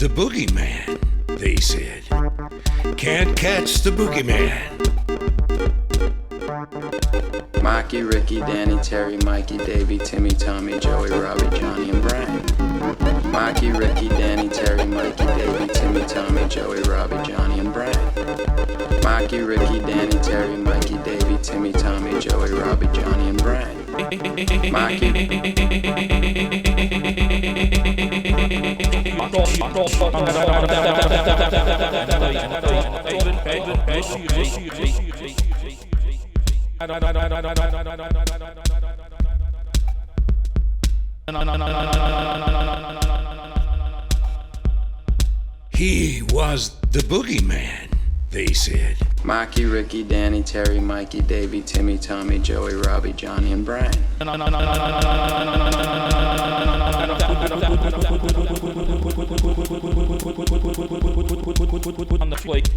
the boogeyman, they said. Can't catch the boogeyman. Mikey, Ricky, Danny, Terry, Mikey, Davey, Timmy, Tommy, Joey, Robbie, Johnny, and Brian. Mikey, Ricky, Danny, Terry, Mikey, Davey, Timmy, Tommy, Joey, Robbie, Johnny, and Brian. Mikey, Ricky, Danny, Terry, Mikey, Davey, Timmy, Tommy, Joey, Robbie, Johnny, and Brian. Mikey. He was the boogeyman, they said. Mikey, Ricky, Danny, Terry, Mikey, Davey, Timmy, Tommy, Joey, Robbie, Johnny, and Brian. On the plate.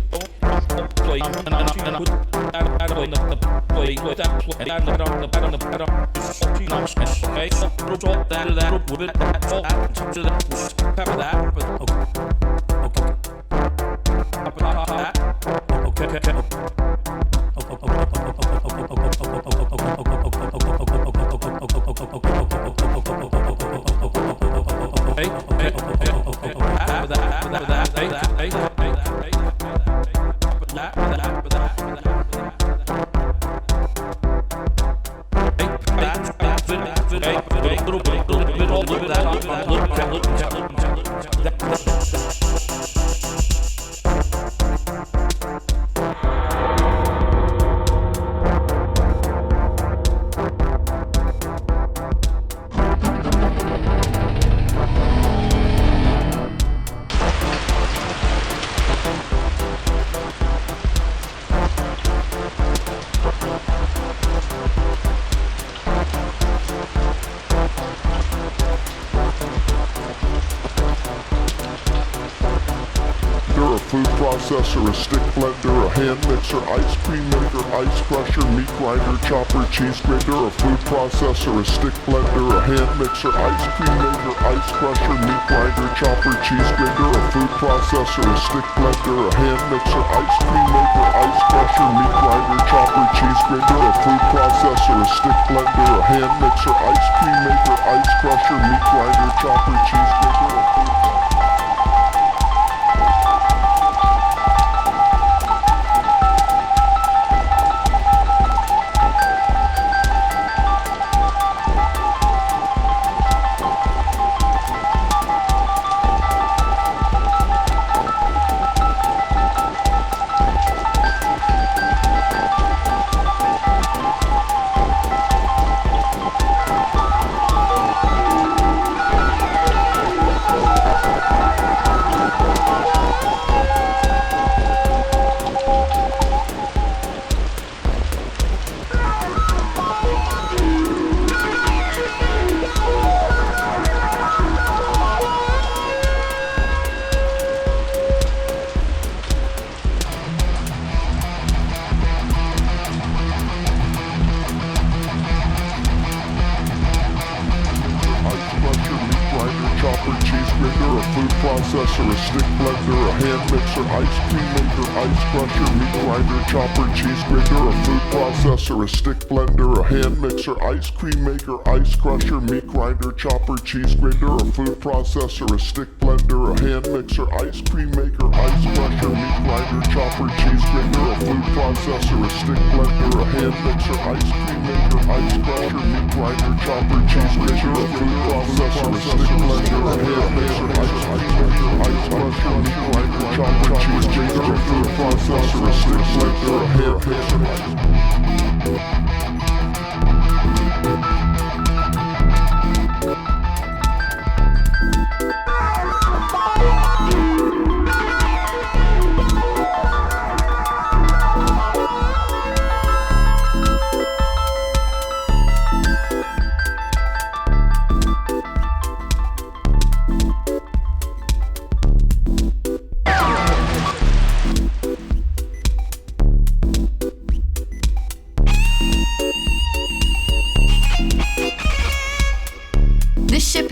Processor, a stick blender, a hand mixer, ice cream maker, ice crusher, meat grinder, chopper, cheese grater, a food processor, a stick blender, a hand mixer, ice cream maker, ice crusher, meat grinder, chopper, cheese grater, a food processor, a stick blender, a hand mixer, ice cream maker, ice crusher, meat grinder, chopper, cheese grater, a food processor, a stick blender, a hand mixer, ice cream maker, ice crusher, meat grinder, chopper, cheese grater, a food processor, a stick blender, a hand mixer, ice cream maker, ice crusher, meat grinder, chopper, cheese grater, a food processor, a stick blender, a hand mixer, ice cream maker, ice crusher, meat grinder, chopper, cheese grater, a food processor, a stick blender, a hand mixer, ice cream maker, ice crusher, meat grinder, chopper, cheese grater, a food processor, a stick blender, a hand mixer, ice cream maker, ice crusher, meat grinder, chopper, cheese grater, a food processor, a stick blender, a hand mixer, ice cream maker, ice crusher, meat grinder, chopper, cheese grater, a food processor, a stick blender, a hand mixer.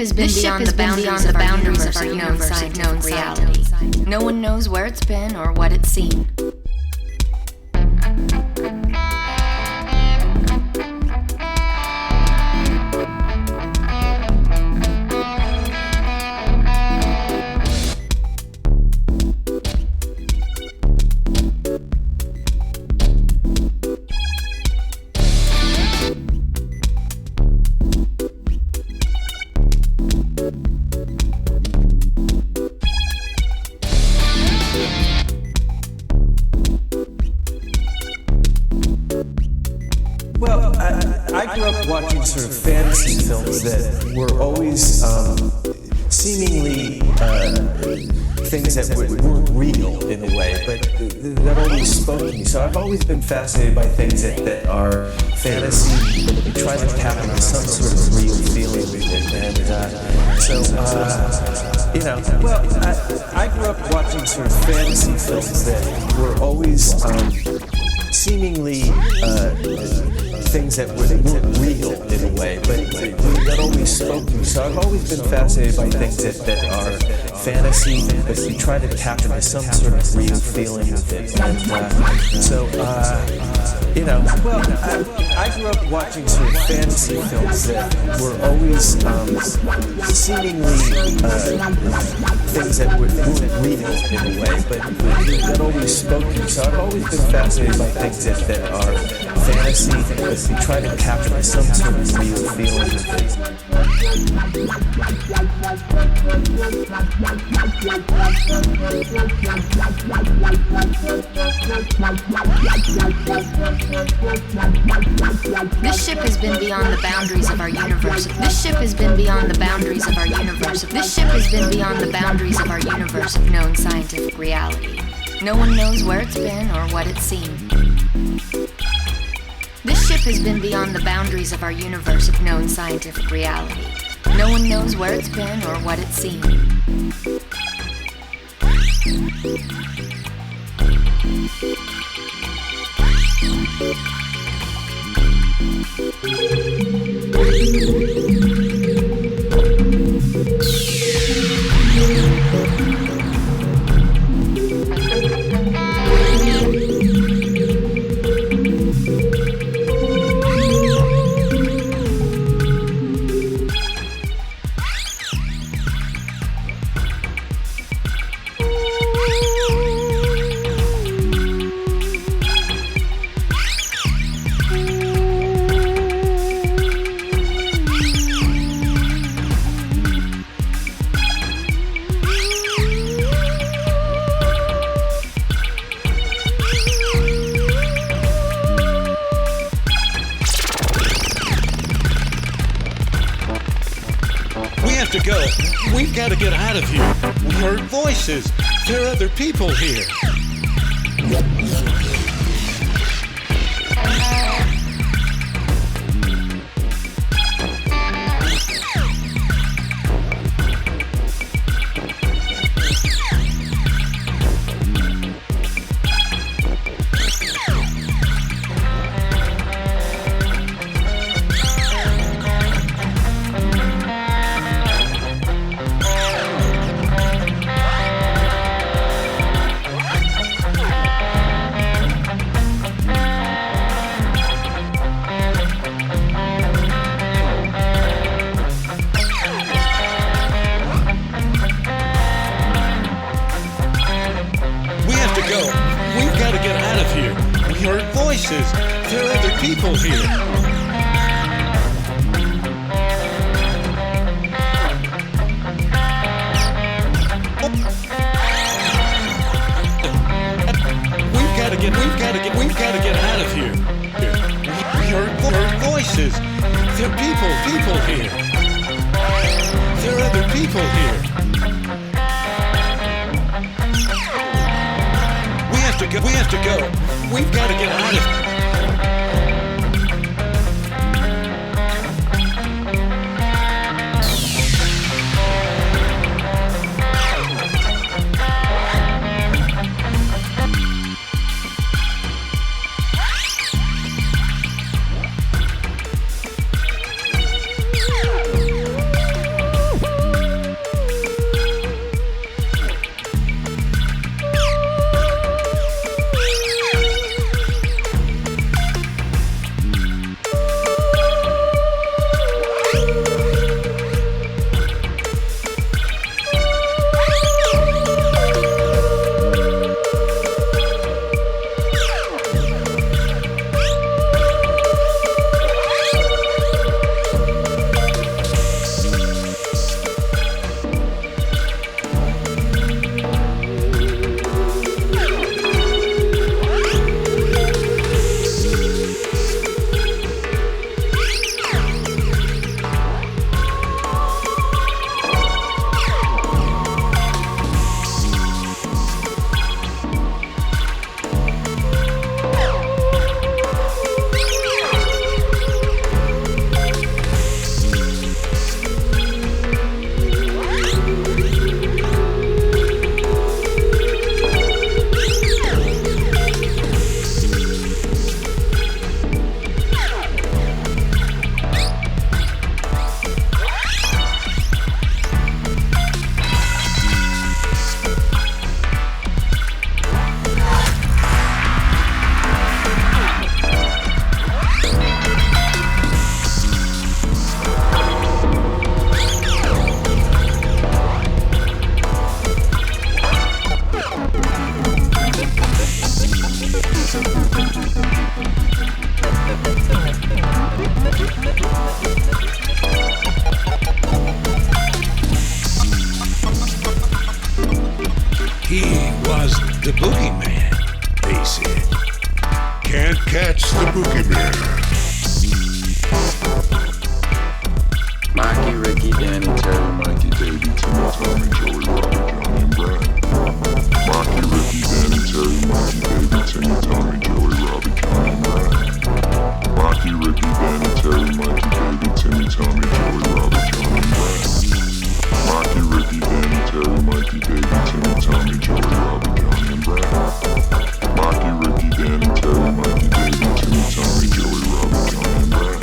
has been beyond the boundaries of our universe, known reality. No one knows where it's been or what it's seen. I grew up watching sort of fantasy films that were always seemingly things that weren't real in a way, but that always spoke to me. So I've always been fascinated by things that are fantasy, that try to capture some sort of real feeling with it. And I grew up watching sort of fantasy films that were always seemingly things that weren't real in a way, but that always spoke to me. So I've always been fascinated by things that are fantasy, but you try to capture some sort of real feeling with it. And I grew up watching sort of fantasy films that were always seemingly things that weren't real in a way, but that always spoke to me. So I've always been fascinated by things that are fantasy, but you try to capture some sort of real feeling with it. This ship has been beyond the boundaries of our universe. This ship has been beyond the boundaries of our universe. This ship has been beyond the boundaries of our universe of known scientific reality. No one knows where it's been or what it's seen. This ship has been beyond the boundaries of our universe of known scientific reality. No one knows where it's been or what it's seen. We've got to get out of here. We heard voices. There are other people here. There are other people here. We've got to get out of here. We heard voices. There are people here. There are other people here. We have to go. We've got to get out of here. He was the boogeyman, they said. Can't catch the boogeyman. Mikey, Ricky, Danny, Terry, Mikey, Davey, Timmy, Tommy, Joey, Robbie, Johnny, and Brian. Mikey, Ricky, Danny, Terry, Mikey, Davey, Timmy, Tommy, Joey, Robbie, Johnny, and Brian. Mikey, Ricky, Danny, Terry, Mikey, Davey, Timmy, Tommy, Joey, Robbie, Johnny, and Brian. Mikey, Ricky, Danny, Terry, Mikey, Davey, Timmy, Tommy, Joey, Robbie, Johnny, and Brian. Mikey, Ricky, Danny, Terry, Mikey, Davey, Timmy, Tommy, Joey, Robbie, Johnny, and Brian.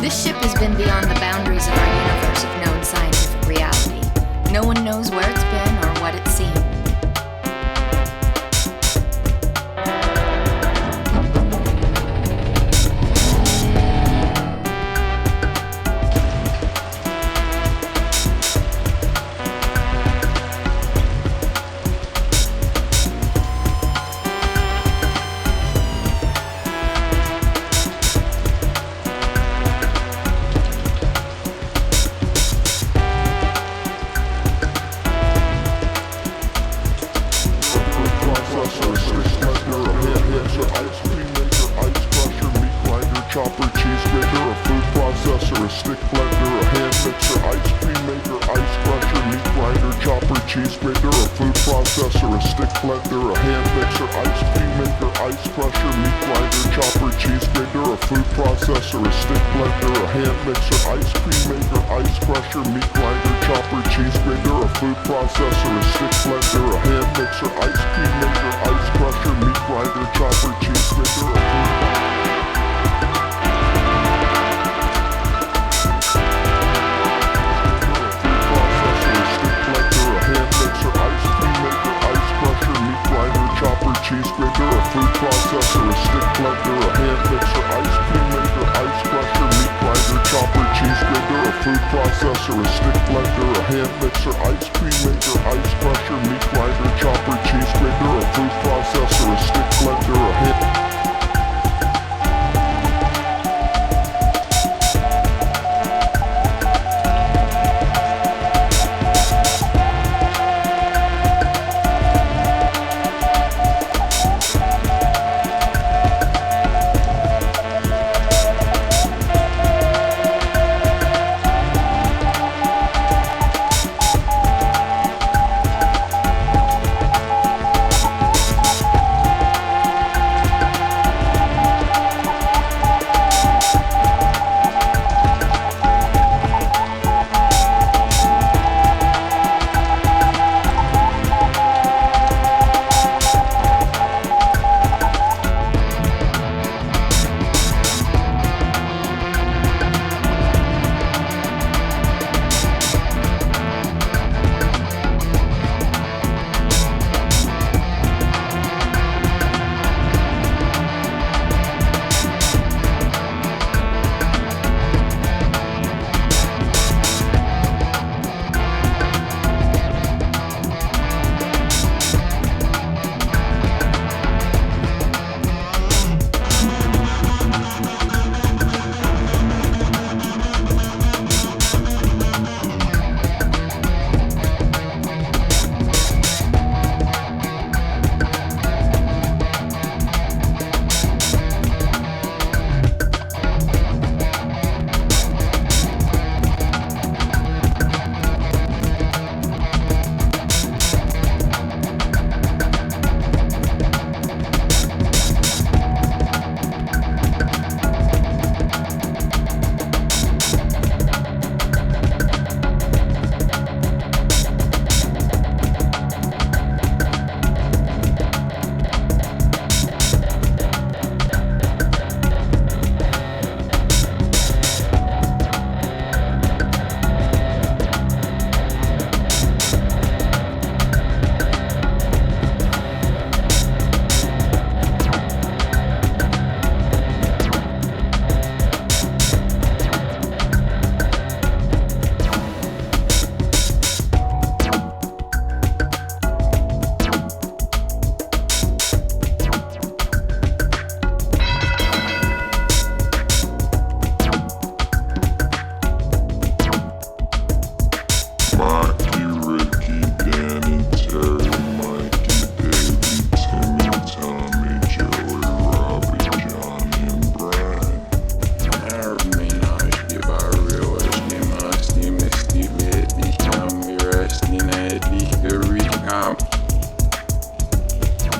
This ship has been beyond the boundaries of our universe of known scientific reality. No one knows where it's been or what it's seen.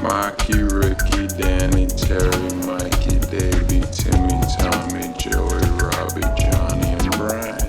Maki, Ricky, Danny, Terry, Mikey, Davey, Timmy, Tommy, Joey, Robbie, Johnny, and Brian.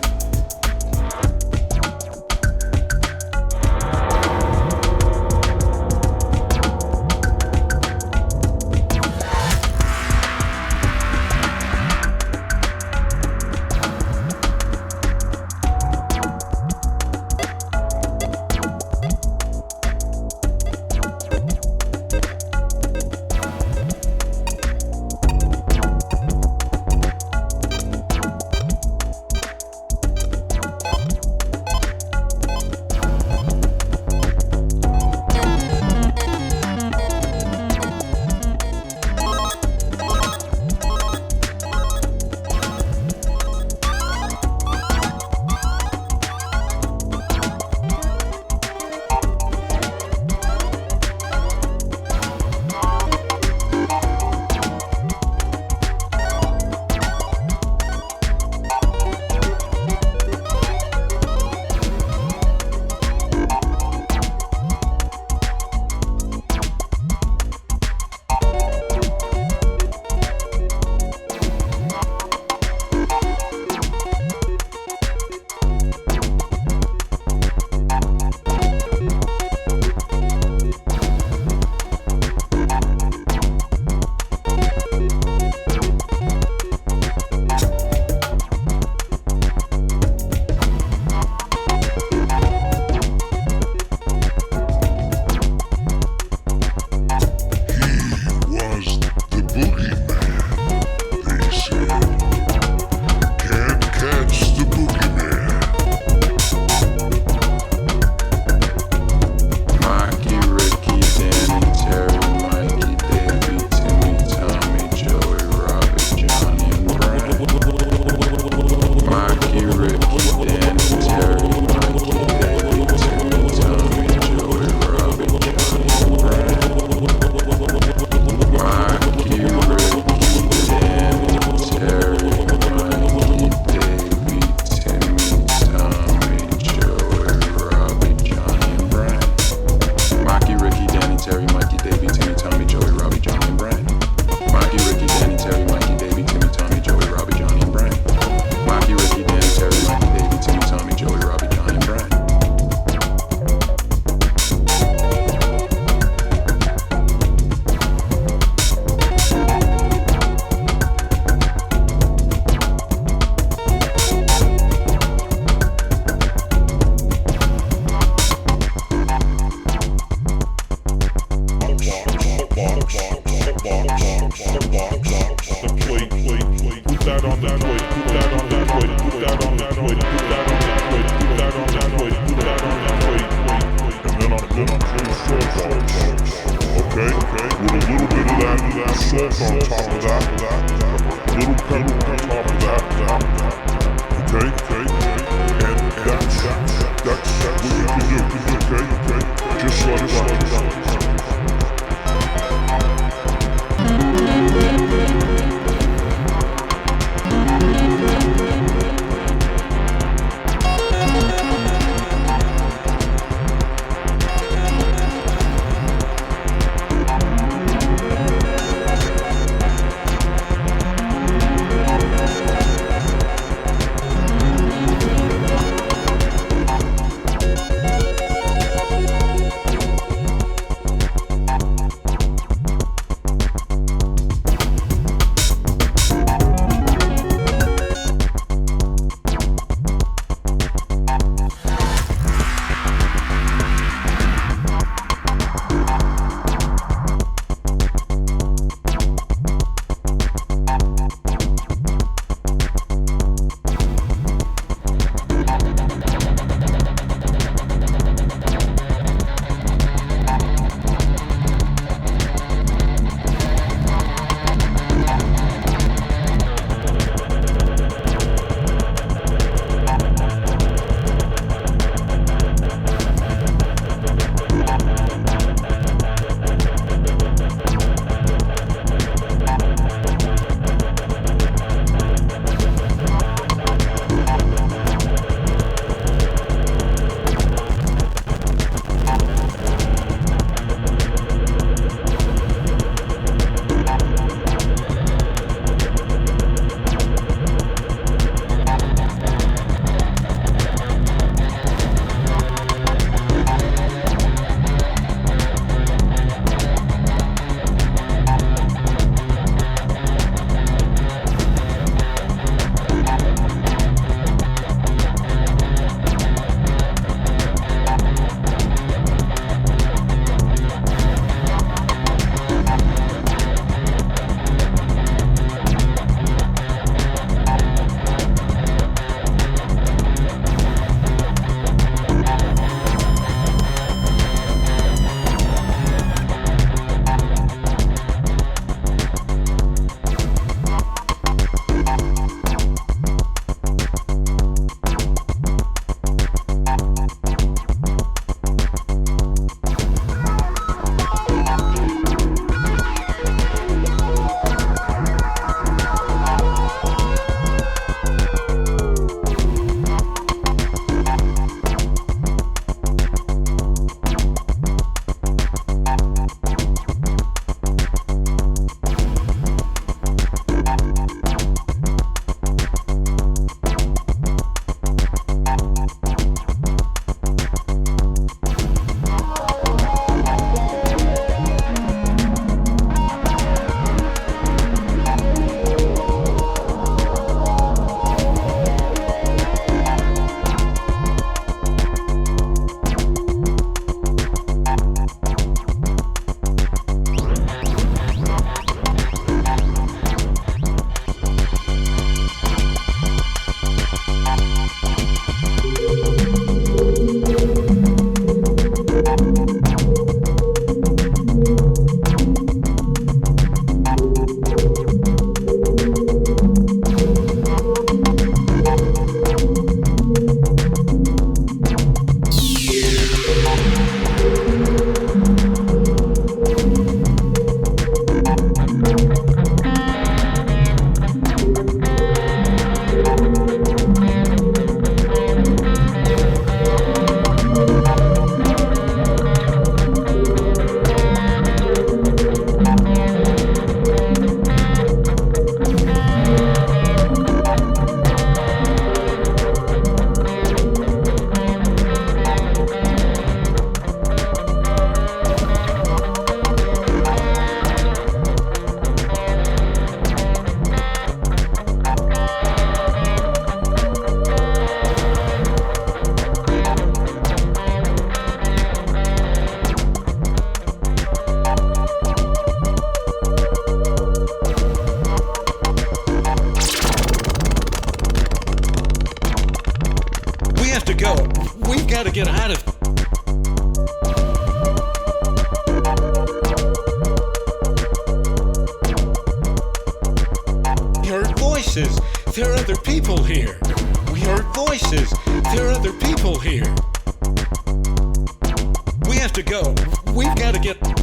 get.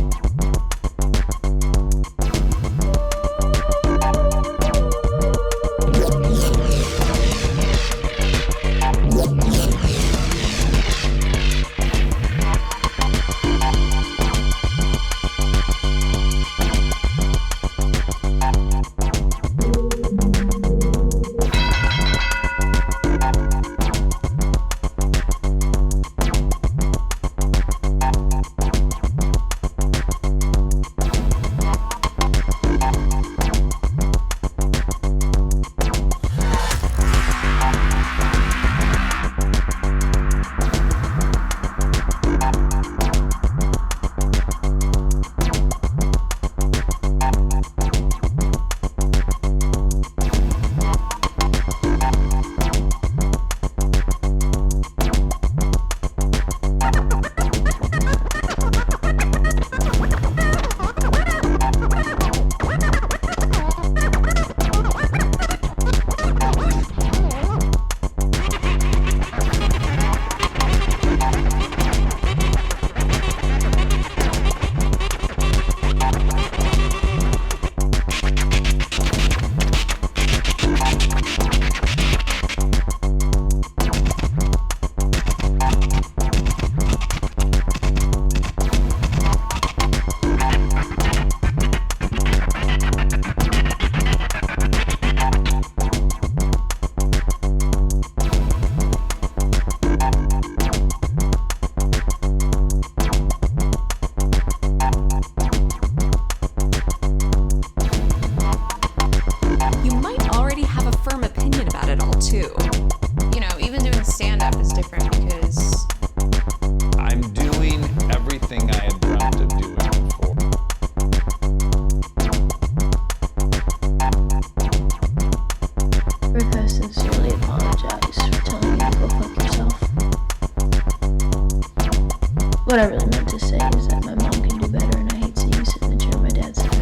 What I really meant to say is that my mom can do better, and I hate seeing you sit in the chair my dad sat in.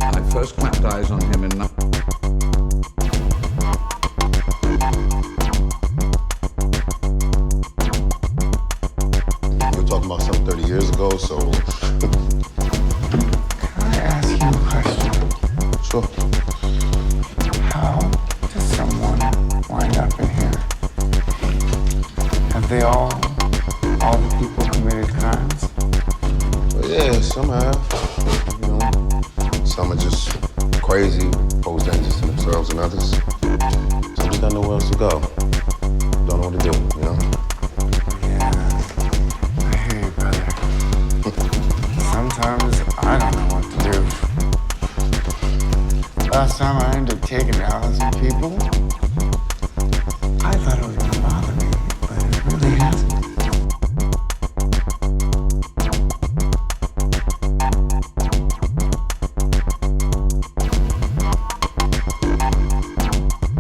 I first clapped eyes on him in... We're talking about some 30 years ago, so... Can I ask you a question? Sure. How does someone wind up in here? Have they all the people committed crimes? Well, yeah, some have. You know, some are just crazy, pose dangerous to themselves and others. Some just got nowhere else to go. Don't know what to do, you know? Yeah, I hear you, brother. Sometimes I don't know what to do. Last time I ended up taking down some people, I thought it was gonna bother me, but it really hasn't.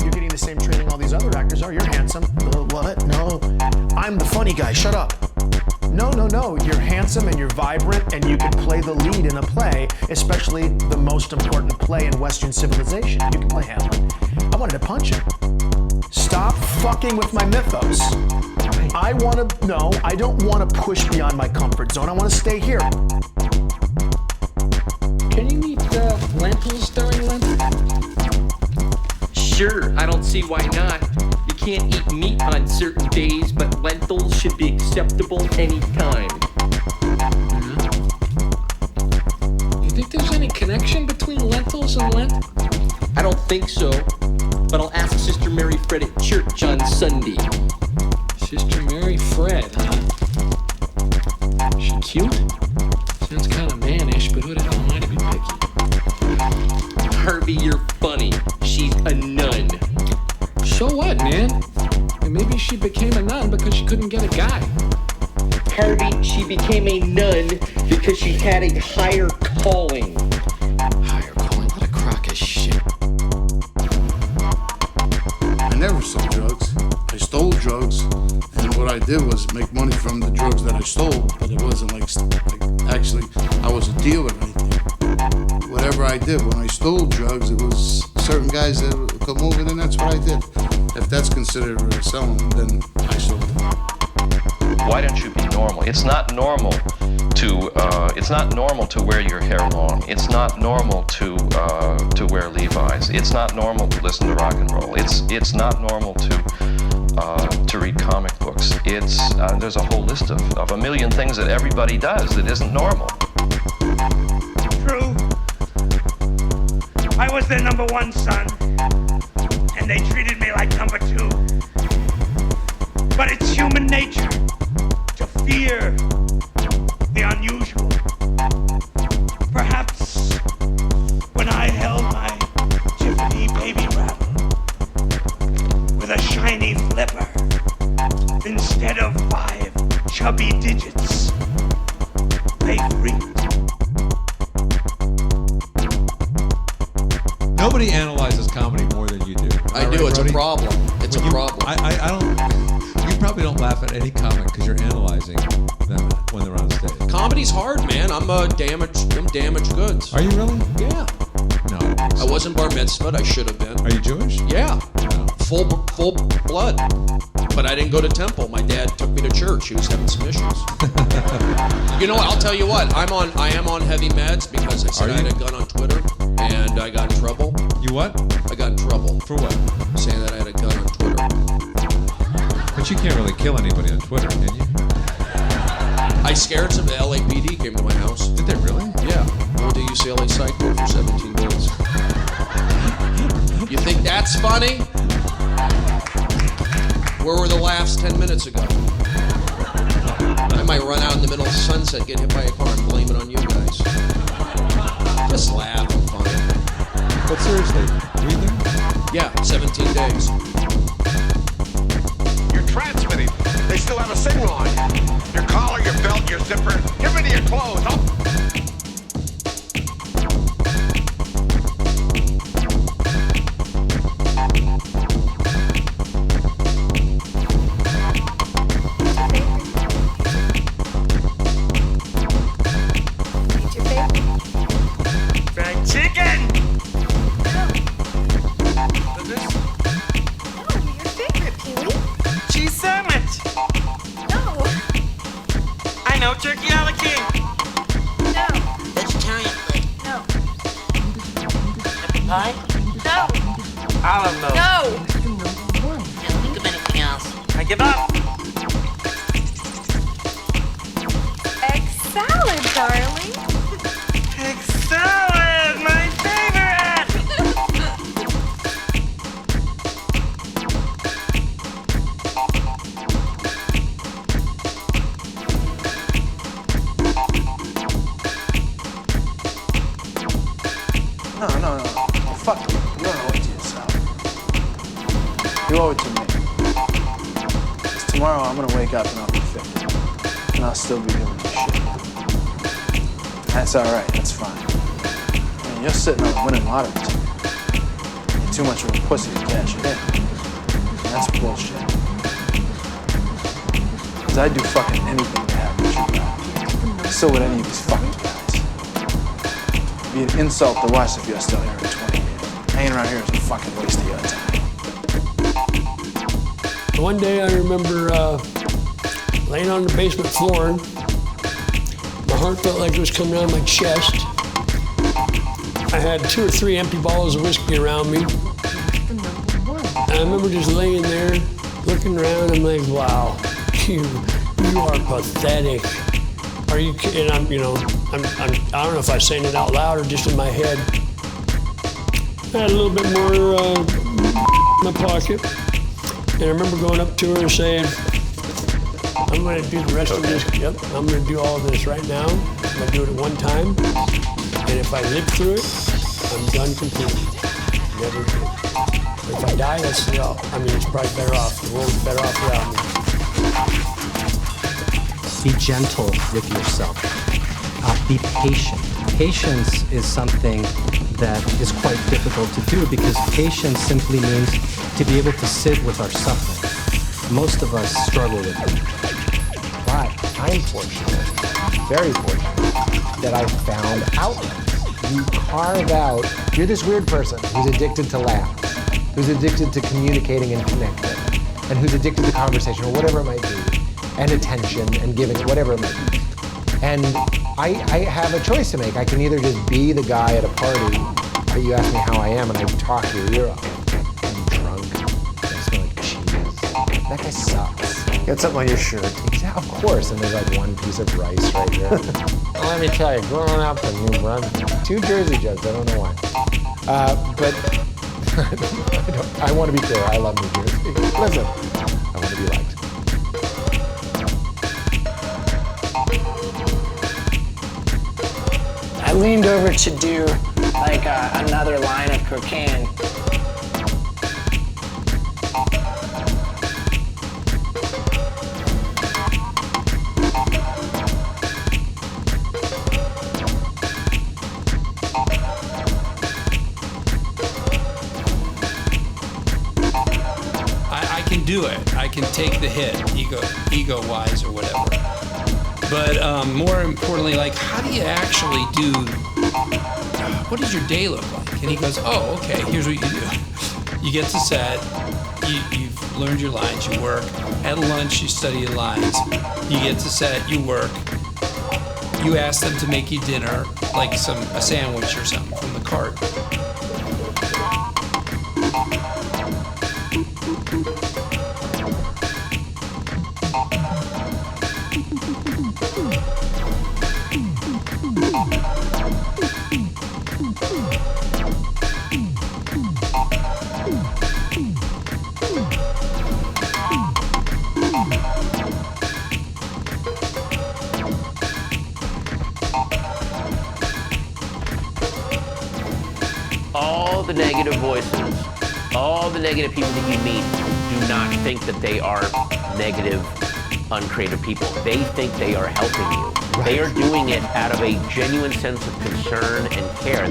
You're getting the same training all these other actors are. You're handsome. What? No. I'm the funny guy. Shut up. No. You're handsome and you're vibrant and you can play the lead in a play, especially the most important play in Western civilization. You can play Hamlet. I wanted to punch him. Stop fucking with my mythos. I don't want to push beyond my comfort zone. I want to stay here. Can you eat lentils during Lent? Sure, I don't see why not. You can't eat meat on certain days, but lentils should be acceptable anytime. You think there's any connection between lentils and Lent? I don't think so, but I'll ask Sister Mary Fred at church on Sunday. Sister Mary Fred, huh? She cute? Sounds kind of mannish, but who the hell am I to be picky? Harvey, you're funny. She's a nun. So what, man? And maybe she became a nun because she couldn't get a guy. Harvey, she became a nun because she had a higher calling. Higher calling? What a crock of shit. I never sold drugs. I stole drugs, and what I did was make money from the drugs that I stole, but it wasn't like actually I was a dealer or anything. Whatever I did, when I stole drugs, it was certain guys that would come over, and that's what I did. if that's considered selling, then I sold it. Why don't you be normal? It's not normal to wear your hair long. It's not normal to wear Levi's. It's not normal to listen to rock and roll. It's not normal to read comic books. There's a whole list of a million things that everybody does that isn't normal. True. I was their number one son, and they treated me like number two. But it's human nature to fear the unusual. Perhaps when I held my Tiffany baby rattle with a shiny flipper instead of 5 chubby digits, they freaked. Nobody analyzes comedy more than you do. I do. It's a problem. It's a problem. I don't. You probably don't laugh at any comic because you're analyzing them when they're on stage. Comedy's hard, man. I'm damaged goods. Are you really? Yeah. No. I wasn't bar mitzvahed. I should have been. Are you Jewish? Yeah. No. Full blood. But I didn't go to temple. My dad took me to church. He was having some issues. You know what? I'll tell you what. I am on heavy meds because I said I had a gun on Twitter and I got in trouble. You what? I got in trouble. For what? Saying that I had a gun on Twitter. But you can't really kill anybody on Twitter, can you? I scared some. The LAPD came to my house. Did they really? Yeah. I went to UCLA Psych Ward for 17 days. You think that's funny? Where were the laughs 10 minutes ago? I might run out in the middle of sunset, get hit by a car, and blame it on you guys. Just laugh and fun. But seriously, were you there? Yeah, 17 days. You're transmitting. They still have a signal on you. Your collar, your belt, your zipper. Give me to your clothes. Fried chicken! Cheese sandwich! No! I know, turkey a la king! No! Vegetarian plate! No! Apple pie? No! Olive milk! No! Can't think of anything else. I give up! Egg salad, darling! Egg salad! My favorite! No. Fuck you. You don't owe it to yourself. You owe it to me. 'Cause tomorrow I'm gonna wake up and I'll be 50. And I'll still be doing this shit. That's alright. That's fine. I mean, you're sitting on a winning lottery ticket. You're too much of a pussy to cash it in. And that's bullshit. Because I'd do fucking anything to have what you got. So would any of these fucking guys. It'd be an insult to us if you're still here in 20 years. Hanging around here is a fucking waste of your time. One day I remember laying on the basement floor. My heart felt like it was coming out of my chest. I had 2 or 3 empty bottles of whiskey around me. And I remember just laying there, looking around. I'm like, wow, you are pathetic. Are you kidding? And I don't know if I was saying it out loud or just in my head. I had a little bit more in my pocket. And I remember going up to her and saying, I'm going to do the rest of this. Yep, I'm going to do all of this right now. I'm going to do it at one time. And if I live through it, I'm done completely. Never again. If I die, that's it's probably better off. The world's better off without me. Be gentle with yourself. Be patient. Patience is something that is quite difficult to do because patience simply means to be able to sit with our suffering. Most of us struggle with it. But I'm fortunate, very fortunate, that I found outlets. You carve out, you're this weird person who's addicted to laughs. who's addicted to communicating and connecting, and who's addicted to conversation or whatever it might be, and attention and giving, whatever it might be. And I have a choice to make. I can either just be the guy at a party that you ask me how I am and I talk your ear off. I'm drunk. I smell like cheese. That guy sucks. Get something on your shirt. Yeah, of course. And there's like one piece of rice right there. Well, let me tell you, growing up in New Brunswick, 2 Jersey jokes. I don't know why. But I want to be clear. I love New Jersey. Listen, I want to be liked. I leaned over to do like another line of cocaine. I can do it. I can take the hit, ego-wise or whatever. But more importantly, like, how do you actually do, what does your day look like? And he goes, oh, okay, here's what you do. You get to set, you've learned your lines, you work. At lunch, you study your lines. You get to set, you work. You ask them to make you dinner, like a sandwich or something from the cart. All the negative voices, all the negative people that you meet do not think that they are negative, uncreative people. They think they are helping you. Right. They are doing it out of a genuine sense of concern and care.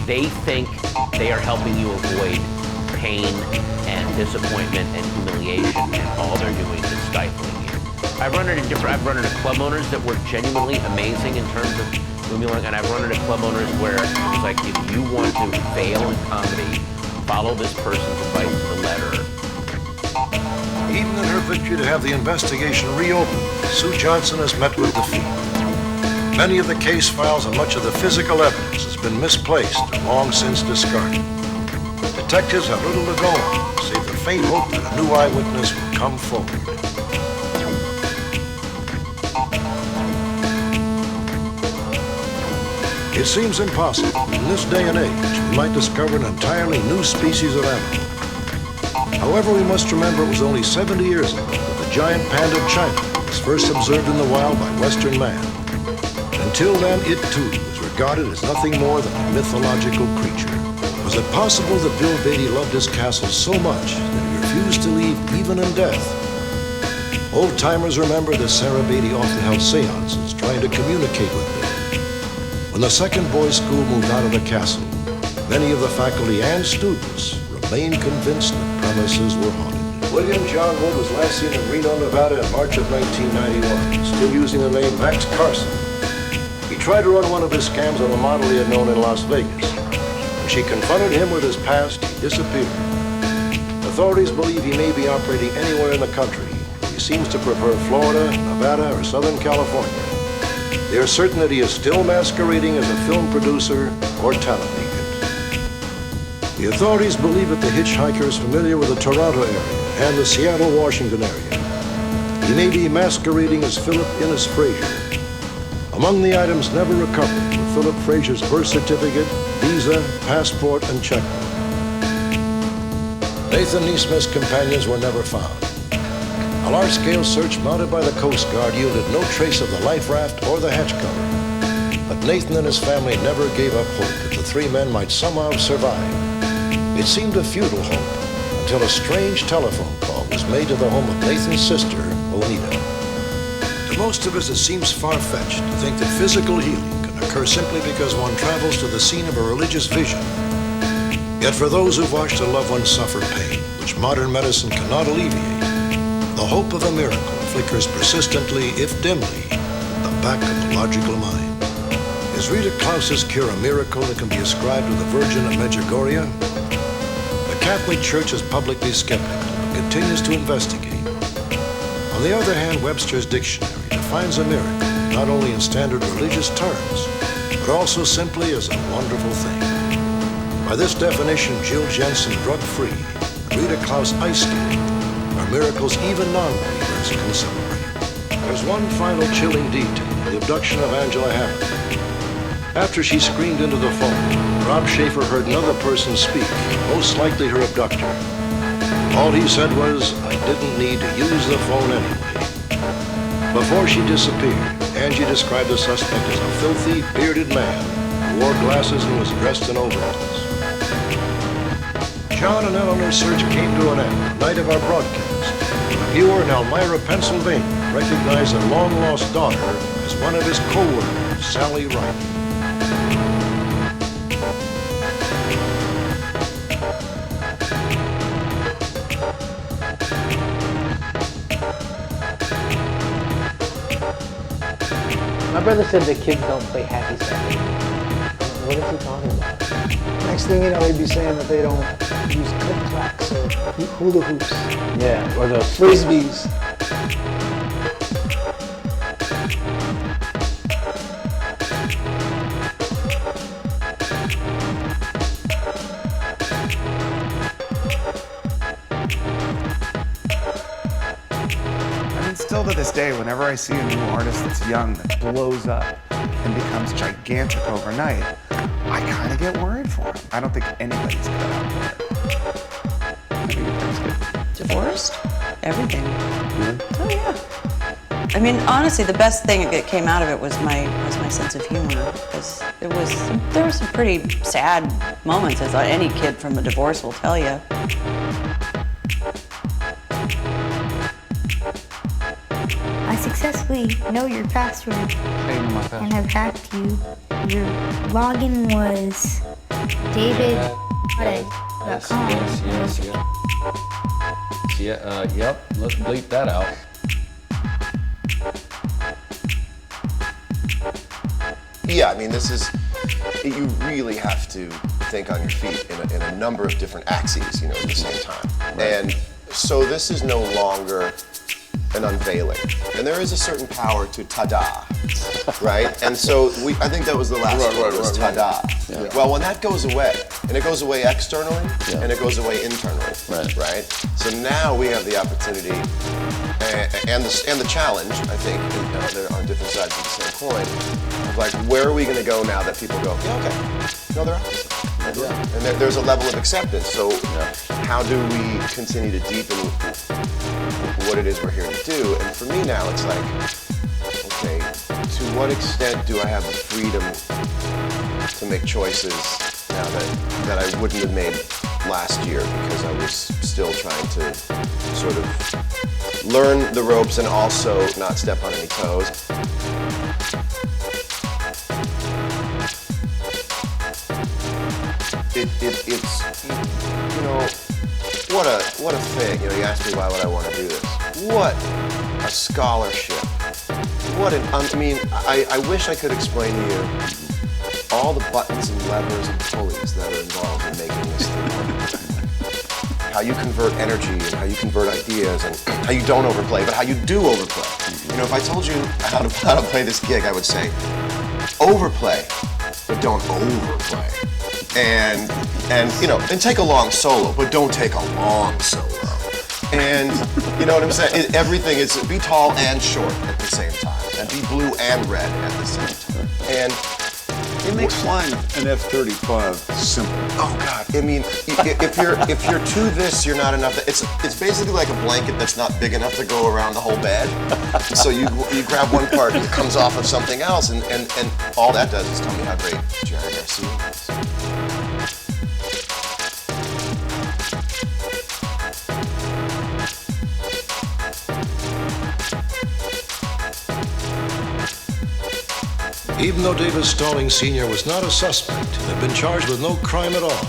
They think they are helping you avoid pain and disappointment and humiliation, and all they're doing is stifling you. I've run into club owners that were genuinely amazing in terms of moving along, and I've run into club owners where it's like, if you want to fail in comedy, follow this person's advice to the letter. Even in her victory to have the investigation reopened, Sue Johnson has met with defeat. Many of the case files and much of the physical evidence has been misplaced and long since discarded. Detectives have little to go on, save the faint hope that a new eyewitness will come forward. It seems impossible in this day and age we might discover an entirely new species of animal. However, we must remember it was only 70 years ago that the giant panda of China was first observed in the wild by Western man. Until then, it too was regarded as nothing more than a mythological creature. Was it possible that Bill Beatty loved his castle so much that he refused to leave even in death? Old-timers remember that Sarah Beatty often held seances trying to communicate with Bill. When the second boys' school moved out of the castle, many of the faculty and students remained convinced the premises were haunted. William John Wood was last seen in Reno, Nevada in March of 1991, still using the name Max Carson. He tried to run one of his scams on the model he had known in Las Vegas. When she confronted him with his past, he disappeared. Authorities believe he may be operating anywhere in the country. He seems to prefer Florida, Nevada, or Southern California. They are certain that he is still masquerading as a film producer or talent agent. The authorities believe that the hitchhiker is familiar with the Toronto area and the Seattle, Washington area. He may be masquerading as Philip Innes Frazier. Among the items never recovered were Philip Frazier's birth certificate, visa, passport, and checkbook. Nathan Neesmith's companions were never found. A large-scale search mounted by the Coast Guard yielded no trace of the life raft or the hatch cover. But Nathan and his family never gave up hope that the 3 men might somehow survive. It seemed a futile hope until a strange telephone call was made to the home of Nathan's sister, Juanita. To most of us, it seems far-fetched to think that physical healing can occur simply because one travels to the scene of a religious vision. Yet for those who've watched a loved one suffer pain, which modern medicine cannot alleviate, the hope of a miracle flickers persistently, if dimly, at the back of the logical mind. Is Rita Klaus's cure a miracle that can be ascribed to the Virgin of Medjugorje? The Catholic Church is publicly skeptical and continues to investigate. On the other hand, Webster's dictionary defines a miracle not only in standard religious terms, but also simply as a wonderful thing. By this definition, Jill Jensen drug-free, Rita Klaus ice skating, are miracles even non-believers can celebrate. There's one final chilling detail, the abduction of Angela Hammond. After she screamed into the phone, Rob Schaefer heard another person speak, most likely her abductor. All he said was, "I didn't need to use the phone anyway." Before she disappeared, Angie described the suspect as a filthy, bearded man who wore glasses and was dressed in overalls. John and Eleanor's search came to an end the night of our broadcast. A viewer in Elmira, Pennsylvania, recognized their long-lost daughter as one of his co-workers, Sally Wright. My brother said the kids don't play happy sack. What is he talking about? Next thing you know, he'd be saying that they don't use click-clacks or hula hoops. Yeah, or those frisbees. Still to this day, whenever I see a new artist that's young that blows up and becomes gigantic overnight, I kind of get worried for him. I don't think anybody's cut out for it. Divorced? Everything. Oh yeah. I mean, honestly, the best thing that came out of it was my sense of humor. Because there were some pretty sad moments, as any kid from a divorce will tell you. I successfully know your password and have hacked you. Your login was david.com. Yes. Yep. Let's bleep that out. Yeah, I mean, this is, you really have to think on your feet in a number of different axes, at the same time. Right. And so this is no longer an unveiling. And there is a certain power to ta-da, right? And so I think that was the last word, was ta-da. Yeah. Well, when that goes away, and it goes away externally, and it goes away internally, right? So now we have the opportunity and the challenge, I think, they're on different sides of the same coin, of like, where are we going to go now that people go, yeah, okay, no, they're opposite. Yeah. And there's a level of acceptance. So how do we continue to deepen what it is we're here to do? And for me now, it's like, okay, to what extent do I have the freedom to make choices now that I wouldn't have made last year because I was still trying to sort of learn the ropes and also not step on any toes. It's what a thing. You asked me why would I want to do this. What a scholarship. I wish I could explain to you all the buttons and levers and pulleys that are involved in making this thing work. How you convert energy and how you convert ideas and how you don't overplay, but how you do overplay. If I told you how to play this gig, I would say, overplay, but don't overplay. And take a long solo, but don't take a long solo. And you know what I'm saying? Everything is be tall and short at the same time, and be blue and red at the same time. And it makes flying an F-35 simple. Oh God! I mean, if you're to this, you're not enough. It's basically like a blanket that's not big enough to go around the whole bed. So you grab one part, and it comes off of something else, and all that does is tell me how great Jerry Garcia is. Even though David Stallings Sr. was not a suspect and had been charged with no crime at all,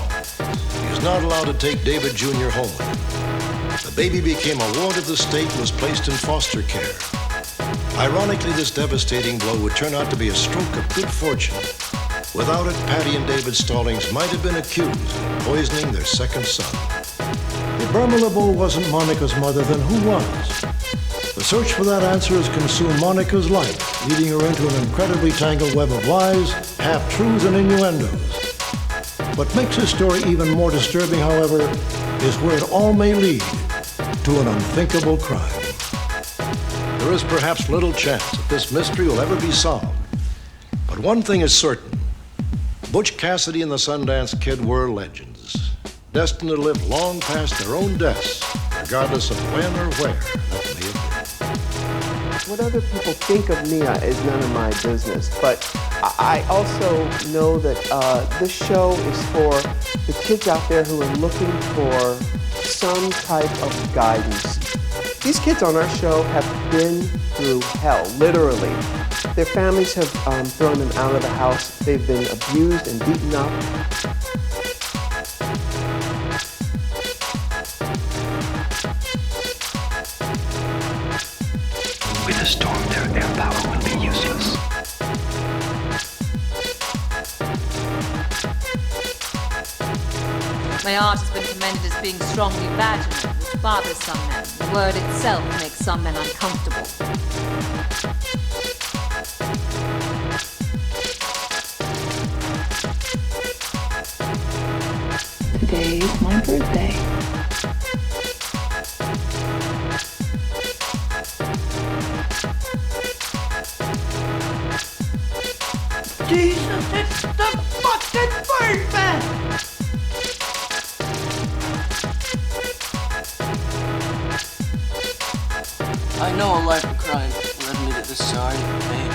he was not allowed to take David Jr. home with him. The baby became a ward of the state and was placed in foster care. Ironically, this devastating blow would turn out to be a stroke of good fortune. Without it, Patty and David Stallings might have been accused of poisoning their second son. If Burma LeBeau wasn't Monica's mother, then who was? The search for that answer has consumed Monica's life, leading her into an incredibly tangled web of lies, half-truths, and innuendos. What makes this story even more disturbing, however, is where it all may lead, to an unthinkable crime. There is perhaps little chance that this mystery will ever be solved. But one thing is certain. Butch Cassidy and the Sundance Kid were legends, destined to live long past their own deaths, regardless of when or where that may have been. What other people think of me is none of my business, but I also know that this show is for the kids out there who are looking for some type of guidance. These kids on our show have been through hell, literally. Their families have thrown them out of the house. They've been abused and beaten up. With a storm, their air power will be useless. My art has been commended as being strongly vaginal, which bothers some men. The word itself makes some men uncomfortable. Today is my birthday. Jesus, it's the fucking Birdman! I know a life of crime led me to this sorry pain.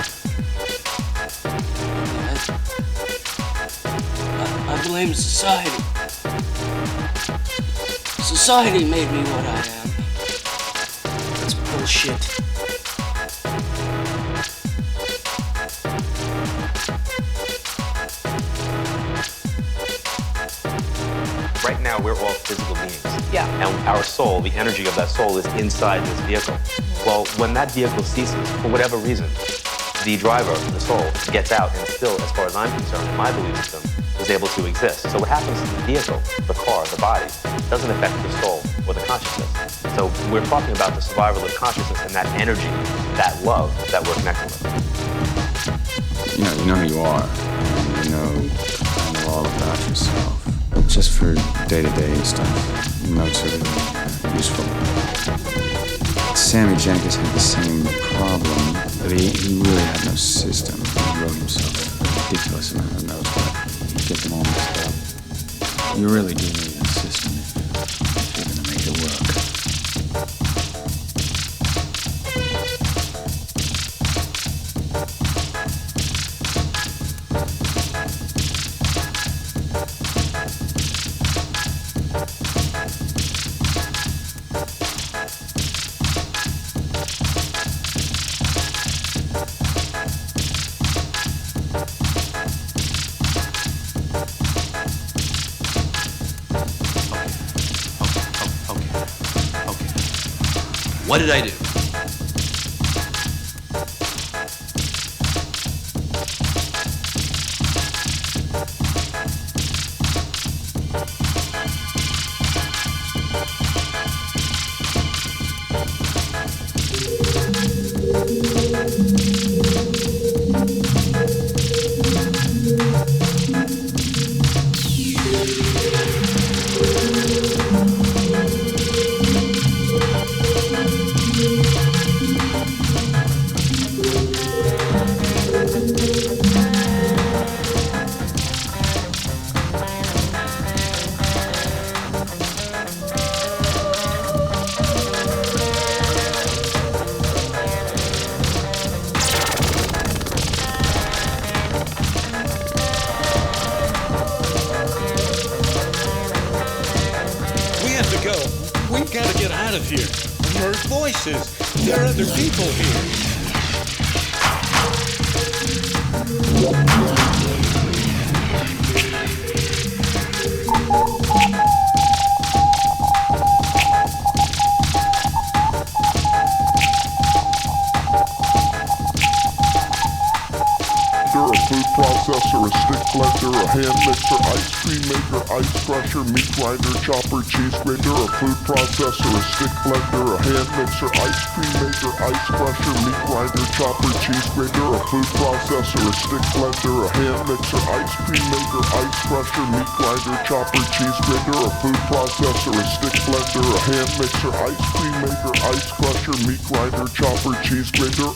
I blame society. Society made me what I am. That's bullshit. Right now, we're all physical beings. Yeah. And our soul, the energy of that soul, is inside this vehicle. Well, when that vehicle ceases, for whatever reason, the driver, the soul, gets out and still, as far as I'm concerned, in my belief system, is able to exist. So what happens to the vehicle, the car, the body, doesn't affect the soul or the consciousness. So we're talking about the survival of consciousness and that energy, that love that we're connected with. You know who you are, and you know kind of all about yourself. Just for day-to-day stuff, notes are really useful. Sammy Jenkins had the same problem, but he really had no system. He wrote himself a ridiculous amount of notes, but get them all mixed up. You really do need a system if you're gonna make it work. What did I do? We've got to get out of here. I've heard voices. There are other people here. There a food processor, a stick blender, a hand mixer, ice cream maker, ice crusher, meat grinder, chopper, cheese grater, a food processor, a stick blender, a hand mixer, ice cream maker, ice crusher, meat grinder, chopper, cheese grater, a food processor, a stick blender, a hand mixer, ice cream maker, ice crusher, meat grinder, chopper, cheese grater, a food processor, a stick blender, a hand mixer, ice cream maker, ice crusher, meat grinder, chopper, cheese grater.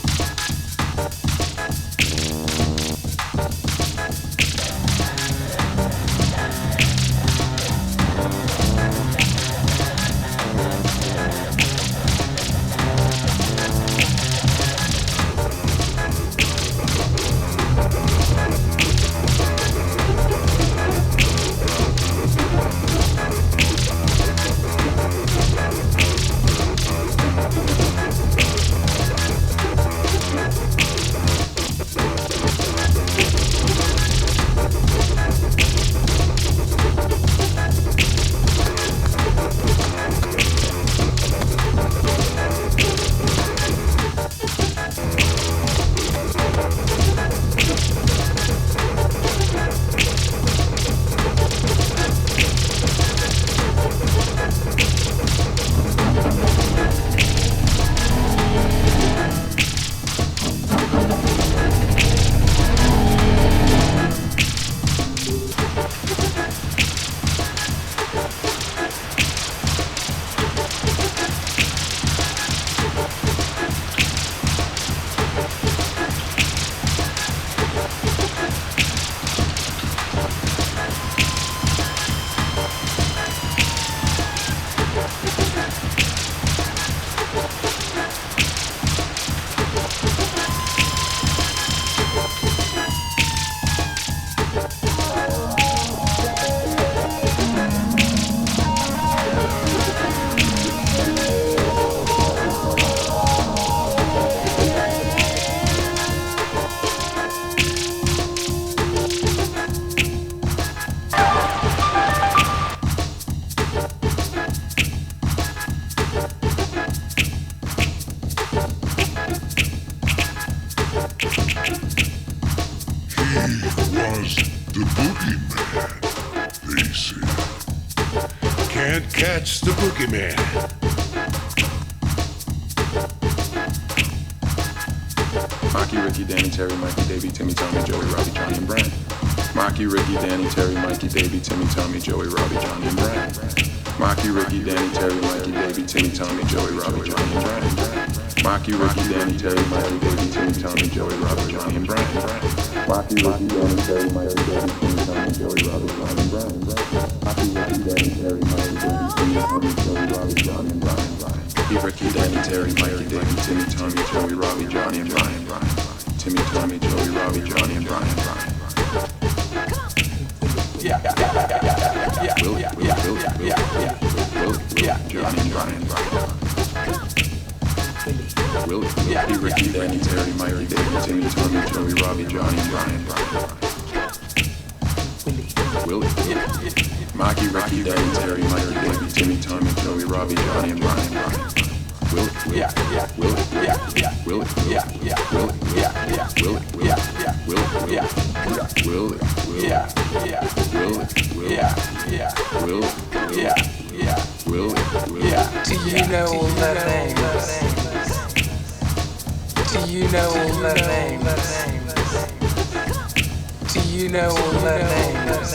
Catch the boogeyman. Maki, Ricky, Danny, Terry, Mikey, Davey, Timmy, Tommy, Joey, Robbie, Johnny, and Brian. Maki, Ricky, Danny, Terry, Mikey, Davey, Timmy, Tommy, Joey, Robbie, Johnny, and Brian. Maki, Ricky, Danny, Terry, Mikey, Davey, Timmy, Tommy, Joey, Robbie, Johnny, and Brian. Maki, Ricky, Danny, Terry, Mikey, Davey, Timmy, Tommy, Joey, Robbie, Johnny, and Brian. Maki, Ricky, Danny, Terry, Mikey, Davey, Timmy, Tommy, Joey, Robbie, Johnny, and Brian. Maki, Ricky, Danny, Terry, Mikey, Davey, Timmy, Tommy, Joey, Robbie, Johnny, and Brian. Ricky, Danny, Terry, Mikey, Davey, Timmy, Tommy, Joey, Robbie, Johnny, and Brian. Timmy, Tommy, Joey, Robbie, Johnny, and Brian. Will, Johnny, and Brian. Will, Ricky, Danny, Terry, Mikey, Davey, Timmy, Tommy, Joey, Robbie, Johnny, and Brian. Will, Maki, Ricky, Danny, Terry, Mikey, Davey, Timmy, Tommy, Joey, Robbie, Johnny, and Brian. Will, Do you know all their names? Do you know all their names? Do you know all their names?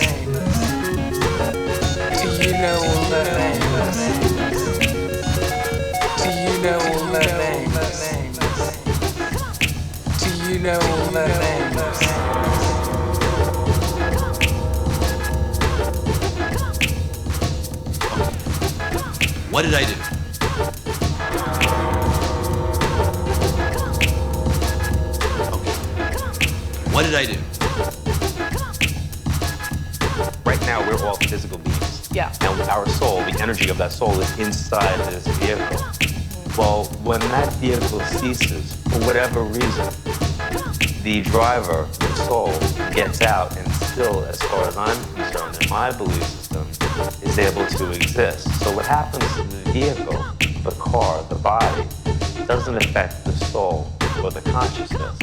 Do you know all their names? Do you know all their names? Do you know all their names? What did I do? What did I do? Right now, we're all physical beings. Yeah. And our soul, the energy of that soul is inside this vehicle. Well, when that vehicle ceases, for whatever reason, the driver, the soul, gets out and still, as far as I'm concerned, in my belief system, is able to exist. So what happens to the vehicle, the car, the body, doesn't affect the soul or the consciousness.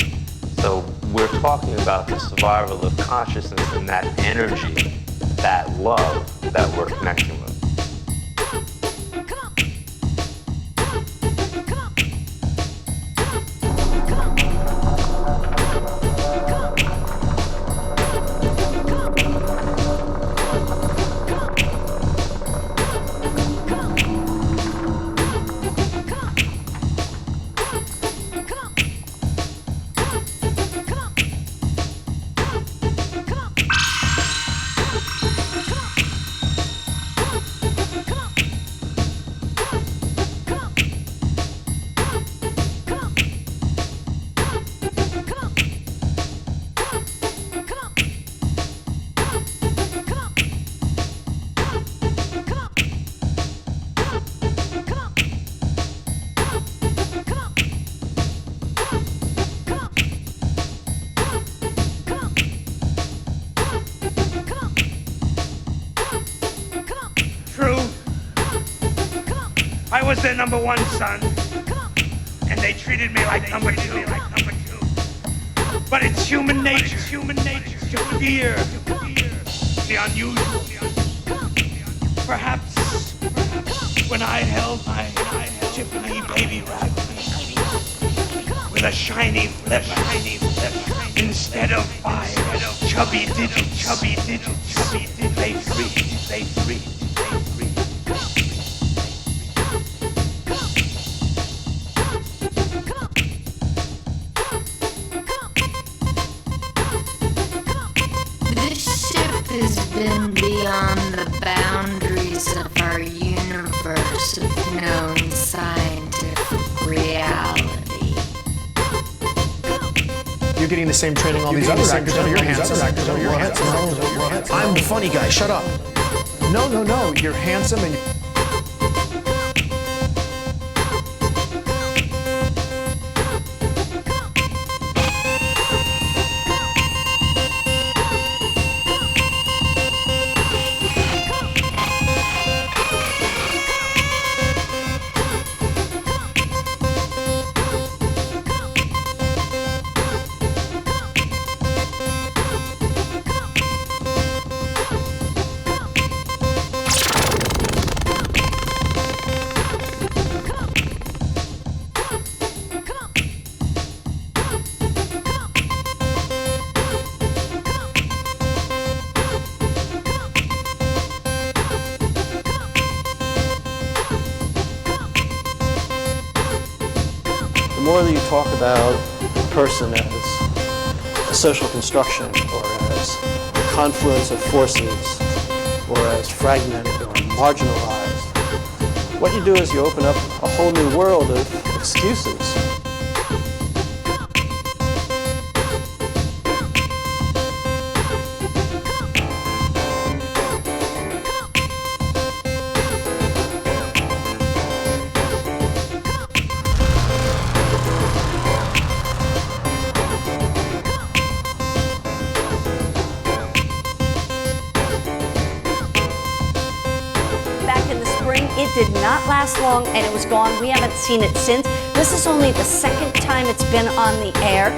So we're talking about the survival of consciousness and that energy, that love that we're connecting with. I was their number one son, and they treated me like number two. But it's human nature to fear the unusual. Perhaps when I held my Tiffany baby rabbit with a shiny flip instead of 5 chubby digits, they free. Been beyond the boundaries of our universe of known scientific reality. You're getting the same training all these other actors are. You're handsome. I'm the funny guy. Shut up. No. You're handsome and. The more that you talk about a person as a social construction, or as a confluence of forces, or as fragmented or marginalized, what you do is you open up a whole new world of excuses. It did not last long and it was gone. We haven't seen it since. This is only the second time it's been on the air.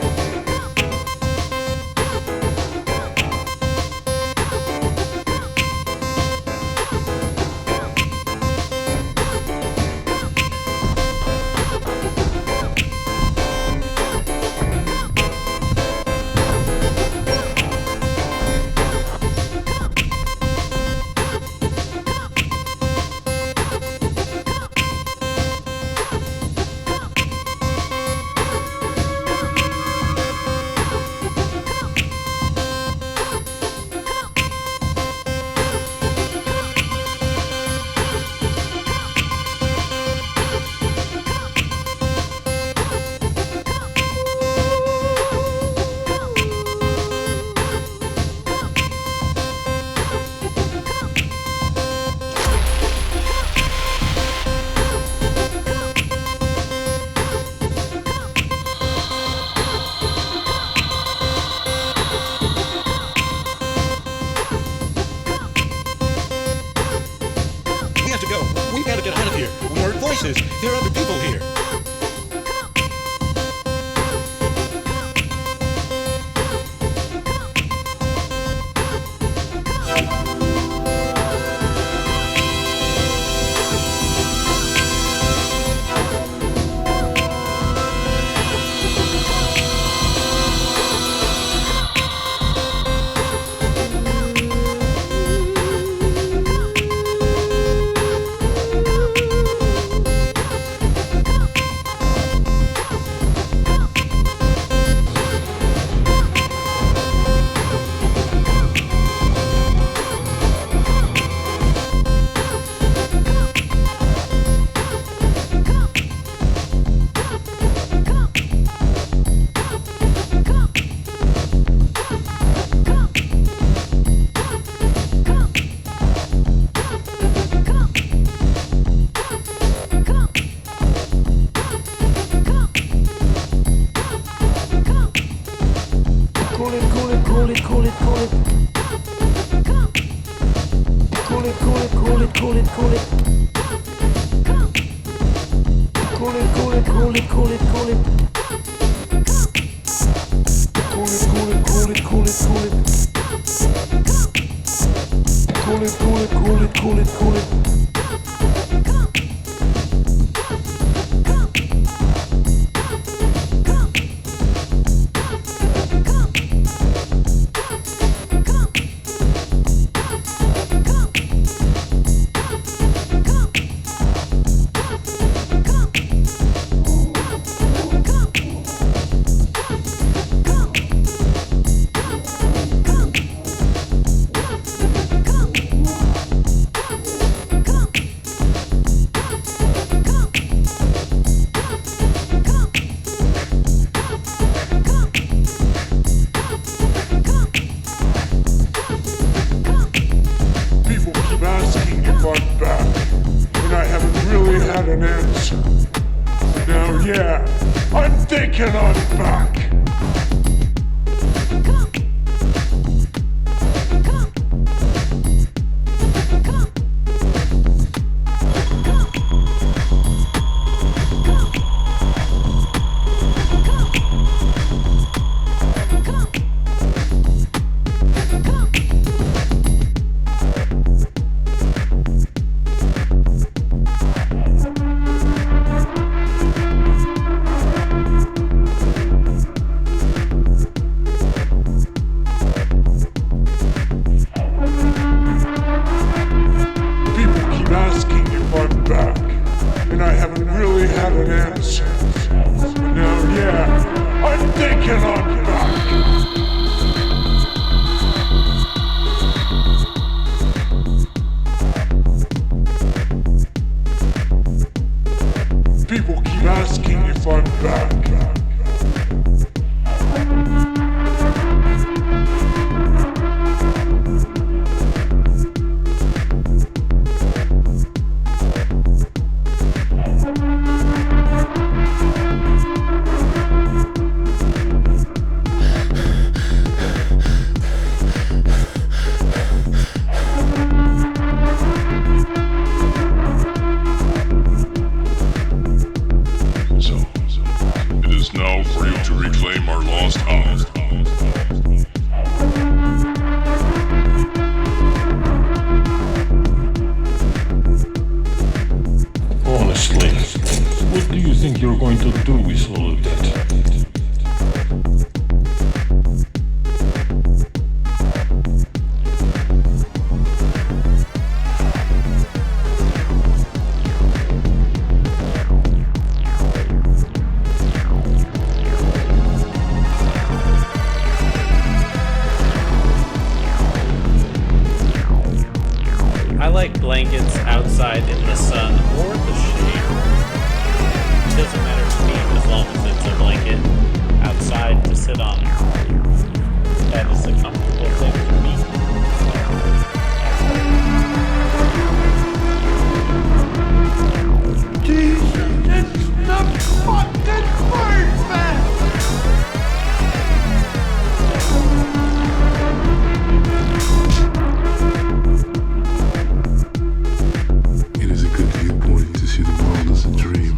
blankets outside in the sun or the shade. It doesn't matter to me as long as it's a blanket outside to sit on. That is a comfortable thing for me. Jesus, it's the fucking bird, man! It is a good viewpoint to see the world as a dream.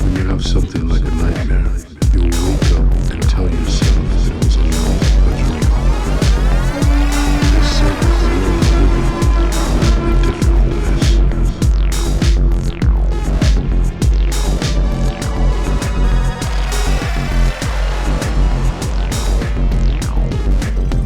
When you have something like a nightmare, you will wake up and tell yourself that it was only a dream. It is said that the world is living in different ways.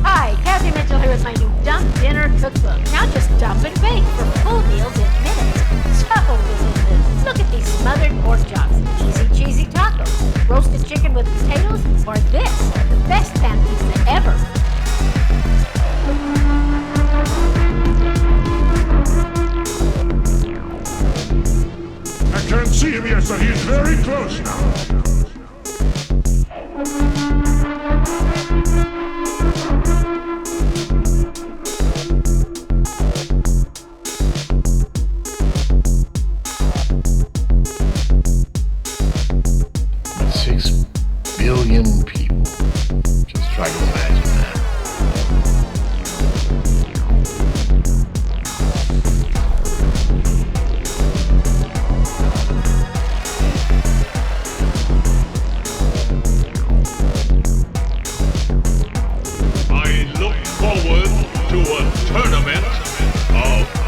Hi, Kathy Mitchell here with my new Dump Dinner Cookbook. Now just dump and bake for full meals in minutes. So delicious. Look at these smothered pork chops, easy cheesy tacos, roasted chicken with potatoes, or this, the best pan pizza ever. I can't see him yet, but he's very close now. But 6 billion people. Just try to imagine that. I look forward to a tournament of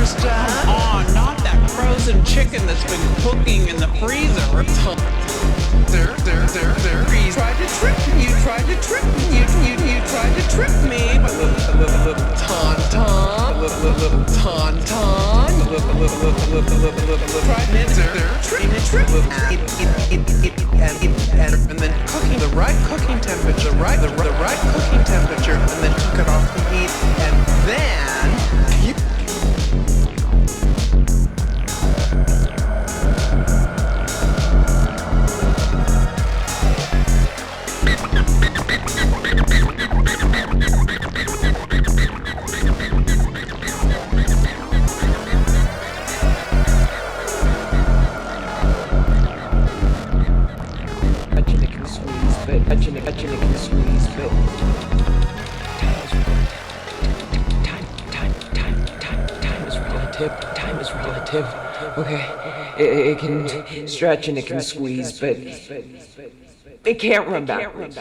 Understand? Oh, not that frozen chicken that's been cooking in the freezer. There. You tried to trick me. You tried to trick me. You tried to trick me. Little tauntaun. Little tauntaun. And then cooking the right cooking temperature, the right cooking temperature, and then took it off the heat, and then you. Time is relative. Okay, it can stretch and it can squeeze, but it can't run backwards.